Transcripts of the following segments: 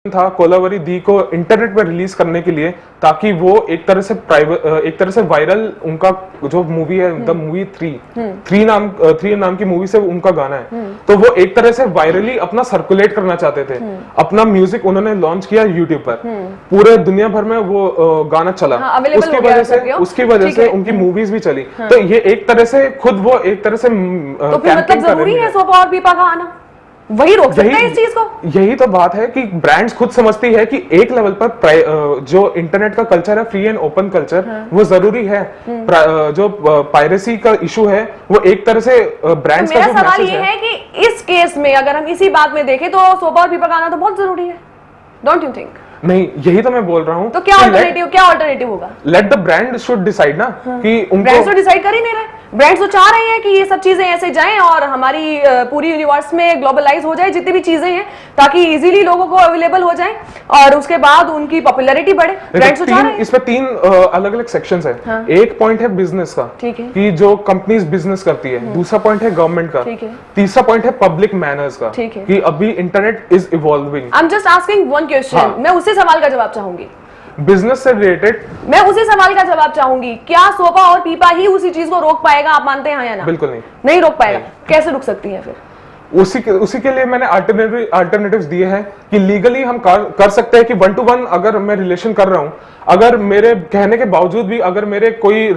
था कोलावरी दी को इंटरनेट पर रिलीज करने के लिए, ताकि वो एक तरह से वायरल, उनका जो मूवी है द मूवी थ्री नाम की मूवी से उनका गाना है, तो वो एक तरह से वायरली अपना सर्कुलेट करना चाहते थे। अपना म्यूजिक उन्होंने लॉन्च किया यूट्यूब पर, पूरे दुनिया भर में वो गाना चला। उसकी वजह से उनकी मूवीज भी चली। तो ये एक तरह से खुद वो एक तरह से तो फिर मतलब जरूरी है सोपा और पीपा का आना, वही रोक सकता है इस चीज को। यही तो बात है कि ब्रांड्स खुद समझती है कि एक लेवल पर जो इंटरनेट का कल्चर है, फ्री एंड ओपन कल्चर, वो जरूरी है। जो पायरेसी का इशू है वो एक तरह से ब्रांड्स का जो सवाल ये है कि इस केस में अगर हम इसी बात में देखें तो सोपा और पीपा का आना तो बहुत जरूरी है, डोंट यू थिंक? नहीं, यही तो मैं बोल रहा हूँ। तो क्या अल्टरनेटिव होगा? Let the brand should decide ना, कि उनको ब्रांड्स तो डिसाइड कर ही नहीं रहे। ब्रांड्स तो चाह रहे हैं कि ये सब चीजें ऐसे जाएं और हमारी पूरी यूनिवर्स में ग्लोबलाइज हो जाए जितनी भी चीजें हैं, ताकि इजीली लोगों को अवेलेबल हो जाए और उसके बाद उनकी पॉपुलैरिटी बढ़े। ब्रांड्स तो चाह रहे हैं। इसमें 3 अलग अलग सेक्शंस है। हाँ। एक पॉइंट है बिजनेस का, ठीक है, कि जो कंपनीज बिजनेस करती है। दूसरा पॉइंट है गवर्नमेंट का, ठीक है। तीसरा पॉइंट है पब्लिक मैनर्स का, ठीक है, कि अभी internet is evolving. I am just asking one question, मैं उसी सवाल का जवाब चाहूंगी। बिजनेस से रिलेटेड मैं उसी सवाल का जवाब चाहूंगी, क्या सोपा और पीपा ही उसी चीज को रोक पाएगा? आप मानते हैं या ना? बिल्कुल नहीं रोक पाएगा। कैसे रुक सकती है फिर? उसी के लिए मैंने अल्टरनेटिव्स दिए हैं कि लीगली हम कर सकते हैं कि 1 to 1 अगर मैं रिलेशन कर रहा हूं, अगर मेरे कहने के बावजूद भी अगर मेरे कोई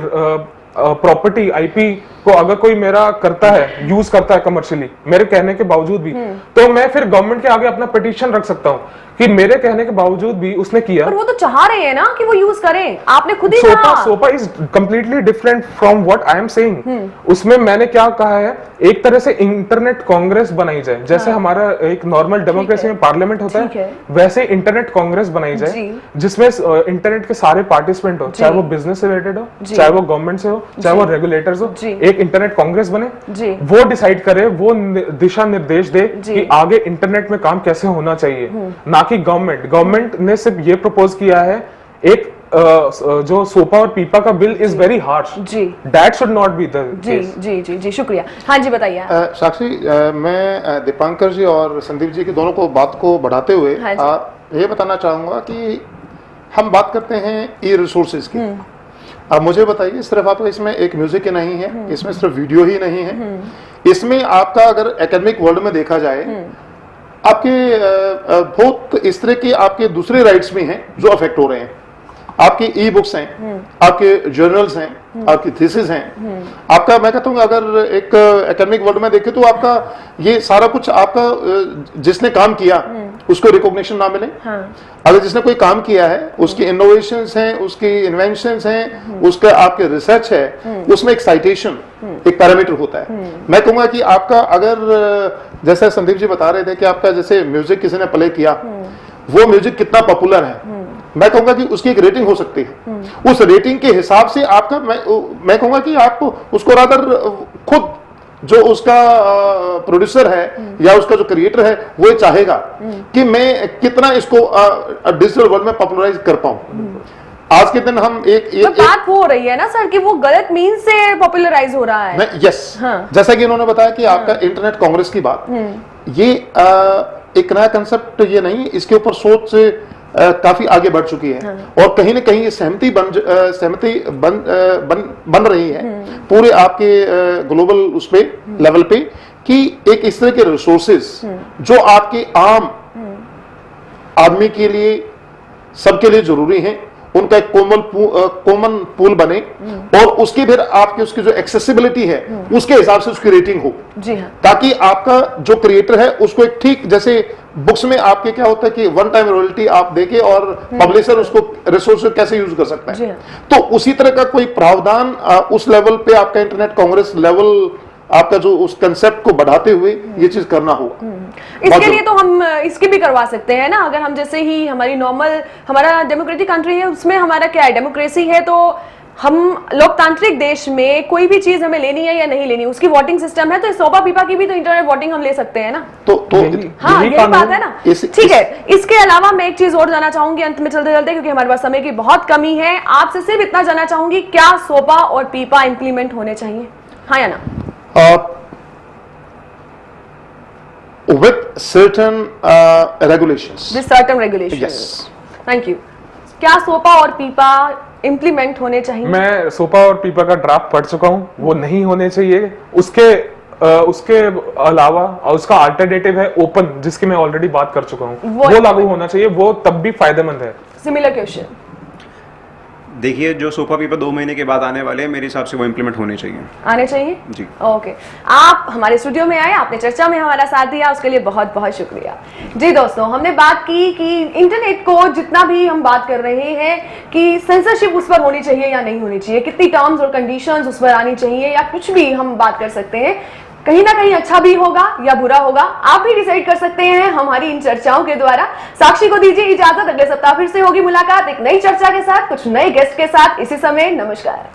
प्रॉपर्टी आईपी को अगर कोई मेरा करता है, यूज करता है कमर्शियली, मेरे कहने के बावजूद भी, तो मैं फिर गवर्नमेंट के आगे अपना पिटीशन रख सकता हूं कि मेरे कहने के बावजूद भी उसने किया। पर वो तो चाह रहे हैं ना कि वो यूज करें, आपने खुद ही कहा। SOPA is completely different from what I am saying. उसमें मैंने क्या कहा है, एक तरह से इंटरनेट कांग्रेस बनाई जाए, जैसे हमारा एक नॉर्मल डेमोक्रेसी में पार्लियामेंट होता है, वैसे इंटरनेट कांग्रेस बनाई जाए, जिसमें इंटरनेट के सारे पार्टिसिपेंट हो, चाहे वो बिजनेस से रिलेटेड हो, चाहे वो गवर्नमेंट से हो, चाहे वो रेगुलेटर्स हो, एक इंटरनेट कांग्रेस बने, वो डिसाइड करे, वो दिशा निर्देश दे कि आगे इंटरनेट में काम कैसे होना चाहिए, ना कि गवर्नमेंट ने सिर्फ ये प्रपोज किया है। एक जो सोपा और पीपा का बिल इज वेरी हार्श, जी, that should not be the case. जी, शुक्रिया। हाँ जी, बताइए। साक्षी, मैं दीपांकर जी और संदीप जी की दोनों को बात को बढ़ाते हुए ये बताना चाहूंगा कि हम बात करते हैं ई रिसोर्सेज की। अब मुझे बताइए, सिर्फ आपका इसमें एक म्यूजिक ही नहीं है, इसमें सिर्फ वीडियो ही नहीं है, इसमें आपका अगर एकेडमिक वर्ल्ड में देखा जाए, आपके बहुत इस तरह के आपके दूसरे राइट्स भी हैं जो अफेक्ट हो रहे हैं। आपकी ई बुक्स हैं, आपके जर्नल्स हैं, आपकी थीसिस हैं, आपका, मैं कहता हूँ अगर एक एकेडमिक वर्ल्ड में देखें तो आपका ये सारा कुछ आपका जिसने काम किया उसको रिकॉग्निशन ना मिले। हाँ। अगर जिसने कोई काम किया है, उसकी इनोवेशंस हैं, उसकी इन्वेंशंस हैं, उसका आपके रिसर्च है, उसमें एक साइटेशन, एक पैरामीटर होता है। मैं कहूँगा कि आपका अगर जैसे संदीप जी बता रहे थे कि आपका जैसे म्यूजिक किसी ने प्ले किया, वो म्यूजिक कितना पॉपुलर है, मैं कहूंगा कि उसकी एक रेटिंग हो सकती है। उस रेटिंग के हिसाब से आपका मैं कहूंगा कि आप उसको रादर खुद जो उसका प्रोड्यूसर है या उसका जो क्रिएटर है वो चाहेगा कि मैं कितना इसको डिजिटल वर्ल्ड में पॉपुलराइज कर पाऊं। आज के दिन हम बात हो रही है ना सर कि वो गलत मीन से पॉपुलराइज हो रहा है। यस, हाँ। जैसा कि इन्होंने बताया कि आपका इंटरनेट कांग्रेस की बात, ये एक नया कंसेप्ट ये नहीं, इसके ऊपर सोच से काफी आगे बढ़ चुकी है। हाँ। और कहीं ना कहीं ये सहमति बन रही है पूरे आपके ग्लोबल उस पे लेवल पे कि एक इस तरह के रिसोर्सेज जो आपके आम आदमी के लिए, सबके लिए जरूरी हैं, उनका एक कॉमन पूल बने और उसकी फिर आपकी उसकी जो एक्सेसिबिलिटी है उसके हिसाब से उसकी रेटिंग हो। जी हाँ। ताकि आपका जो क्रिएटर है उसको एक ठीक, जैसे बुक्स में आपके क्या होता है कि 1 टाइम रॉयल्टी आप देके और पब्लिशर उसको रिसोर्स कैसे यूज कर सकता है, तो उसी तरह का कोई प्रावधान उस लेवल पे आपका इंटरनेट कांग्रेस लेवल आपका जो उस कंसेप्ट को बढ़ाते हुए ये चीज करना होगा। इसके लिए तो हम इसकी भी करवा सकते हैं ना, अगर हम जैसे ही हमारी नॉर्मल, हमारा डेमोक्रेटिक कंट्री है, उसमें हमारा क्या है, डेमोक्रेसी है, तो हम लोकतांत्रिक देश में कोई भी चीज हमें लेनी है या नहीं लेनी, उसकी वोटिंग सिस्टम है, तो सोपा पीपा की भी तो इंटरनेट वोटिंग हम ले सकते हैं ना। तो हाँ, यही बात है ना। ठीक है, इसके अलावा मैं एक चीज और जानना चाहूंगी अंत में चलते चलते, क्योंकि हमारे पास समय की बहुत कमी है। आपसे सिर्फ इतना जानना चाहूंगी, क्या सोपा और पीपा इंप्लीमेंट होने चाहिए, हाँ या ना? with certain regulations. With certain regulations. Yes. Thank you. क्या सोपा और पीपा इम्प्लीमेंट होने चाहिए? मैं सोपा और पीपा का ड्राफ्ट पढ़ चुका हूँ, वो नहीं होने चाहिए। उसके अलावा उसका अल्टरनेटिव है ओपन, जिसकी मैं ऑलरेडी बात कर चुका हूँ, वो लागू होना चाहिए, वो तब भी फायदेमंद है। Similar question. देखिए, जो सोपा पीपा 2 महीने के बाद आने वाले हैं, मेरे हिसाब से वो इम्प्लीमेंट होने चाहिए। आने चाहिए जी। ओके, आप हमारे स्टूडियो में आए, आपने चर्चा में हमारा साथ दिया, उसके लिए बहुत बहुत शुक्रिया। जी दोस्तों, हमने बात की कि इंटरनेट को जितना भी हम बात कर रहे हैं कि सेंसरशिप उस पर होनी चाहिए या नहीं होनी चाहिए, कितनी टर्म्स और कंडीशंस उस पर आनी चाहिए, या कुछ भी हम बात कर सकते हैं, कहीं ना कहीं अच्छा भी होगा या बुरा होगा, आप भी डिसाइड कर सकते हैं हमारी इन चर्चाओं के द्वारा। साक्षी को दीजिए इजाजत, अगले सप्ताह फिर से होगी मुलाकात एक नई चर्चा के साथ, कुछ नए गेस्ट के साथ। इसी समय नमस्कार।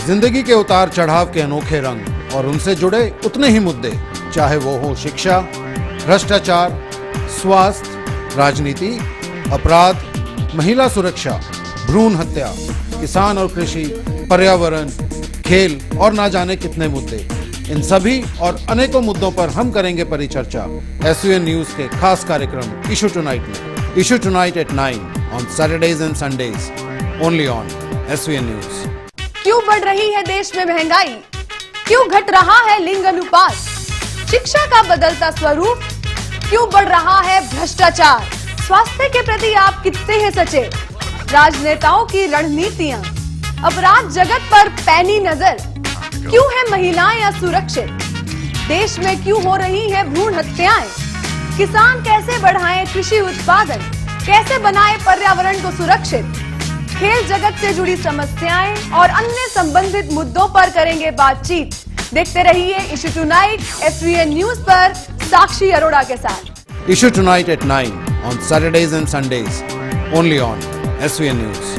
जिंदगी के उतार चढ़ाव के अनोखे रंग और उनसे जुड़े उतने ही मुद्दे, चाहे वो हो शिक्षा, भ्रष्टाचार, स्वास्थ्य, राजनीति, अपराध, महिला सुरक्षा, भ्रूण हत्या, किसान और कृषि, पर्यावरण, खेल और ना जाने कितने मुद्दे। इन सभी और अनेकों मुद्दों पर हम करेंगे परिचर्चा SUN न्यूज के खास कार्यक्रम इशू टुनाइट में। Issue tonight at 9 on Saturdays and Sundays, only on SUN news. क्यों बढ़ रही है देश में महंगाई? क्यों घट रहा है लिंग अनुपात? शिक्षा का बदलता स्वरूप? क्यों बढ़ रहा है भ्रष्टाचार? स्वास्थ्य के प्रति आप कितने हैं सचेत? राजनेताओं की रणनीतियां, अपराध जगत पर पैनी नजर, क्यों है महिलाएं असुरक्षित? देश में क्यों हो रही है भ्रूण हत्याएं? किसान कैसे बढ़ाएं कृषि उत्पादन? कैसे बनाएं पर्यावरण को सुरक्षित? खेल जगत से जुड़ी समस्याएं और अन्य संबंधित मुद्दों पर करेंगे बातचीत। देखते रहिए इशू टुनाइट SUN न्यूज पर साक्षी अरोड़ा के साथ। Issue tonight at 9 on Saturdays and Sundays, only on SUN news.